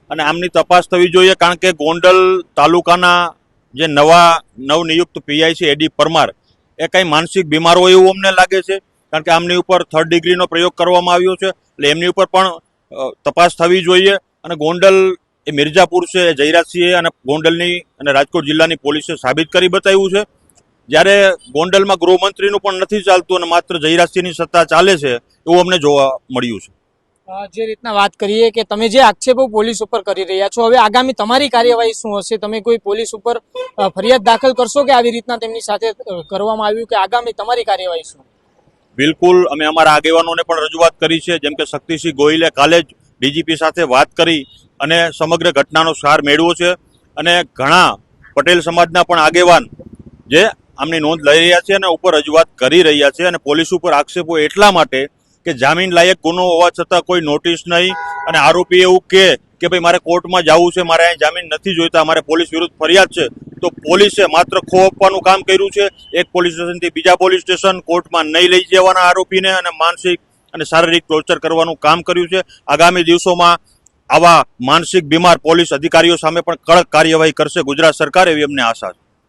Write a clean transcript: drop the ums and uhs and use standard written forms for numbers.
અને આમની તપાસ થવી જોઈએ, કારણ કે ગોંડલ તાલુકાના જે નવનિયુક્ત પીઆઈ છે એડી પરમાર એ કંઈ માનસિક બીમાર હોય એવું અમને લાગે છે, કારણ કે આમની ઉપર 3rd ડિગ્રીનો પ્રયોગ કરવામાં આવ્યો છે. એટલે એમની ઉપર પણ તપાસ થવી જોઈએ. અને ગોંડલ એ મિર્જાપુર છે, એ જયરાજસિંહે અને ગોંડલની અને રાજકોટ જિલ્લાની પોલીસે સાબિત કરી બતાવ્યું છે. જ્યારે ગોંડલમાં ગૃહમંત્રીનું પણ નથી ચાલતું અને માત્ર જયરાજસિંહની સત્તા ચાલે છે એવું અમને જોવા મળ્યું છે. જે રીતના વાત કરીએ કે તમે જે આક્ષેપો પોલીસ ઉપર કરી રહ્યા છો, હવે આગામી તમારી કાર્યવાહી શું હશે? તમે કોઈ પોલીસ ઉપર ફરિયાદ દાખલ કરશો કે આવી રીતના તેમની સાથે કરવામાં આવ્યું, કે આગામી તમારી કાર્યવાહી શું? બિલકુલ, અમે અમારા આગેવાનોને પણ રજૂઆત કરી છે. જેમ કે શક્તિસિંહ ગોહિલે કાલે જ ડીજીપી સાથે વાત કરી અને સમગ્ર ઘટનાનો સાર મેળવ્યો છે. અને ઘણા પટેલ સમાજના પણ આગેવાન જે આમની નોંધ લઈ રહ્યા છે અને ઉપર રજૂઆત કરી રહ્યા છે. અને પોલીસ ઉપર આક્ષેપો એટલા માટે કે જામીન લાયક ગુનો હોવા છતાં કોઈ નોટિસ નહીં, અને આરોપી એવું કે ભાઈ મારે કોર્ટમાં જવું છે, મારે અહીં જામીન નથી જોઈતા, મારે પોલીસ વિરુદ્ધ ફરિયાદ છે, તો પોલીસે માત્ર ખો આપવાનું કામ કર્યું છે. એક પોલીસ સ્ટેશનથી બીજા પોલીસ સ્ટેશન, કોર્ટમાં નહીં લઈ જવાના આરોપીને અને માનસિક અને શારીરિક ટોર્ચર કરવાનું કામ કર્યું છે. આગામી દિવસોમાં આવા માનસિક બીમાર પોલીસ અધિકારીઓ સામે પણ કડક કાર્યવાહી કરશે ગુજરાત સરકાર, એવી અમને આશા છે.